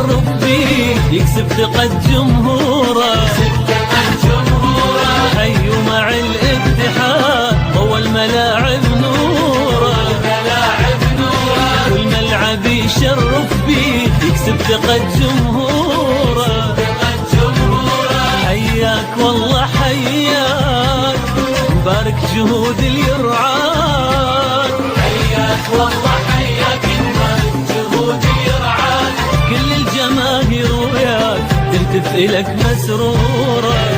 يشرف بيه يكسب ثقة جمهوره. حي مع الاتحاد ضوى الملاعب نوره. كل ملعب يشرف بيه يكسب ثقة جمهوره. حياك والله حياك مبارك جهود اليرعاك. حياك والله حياك مبارك جهود اليرعاك. كل الجماهير وياك تهتف إلك مسرورة.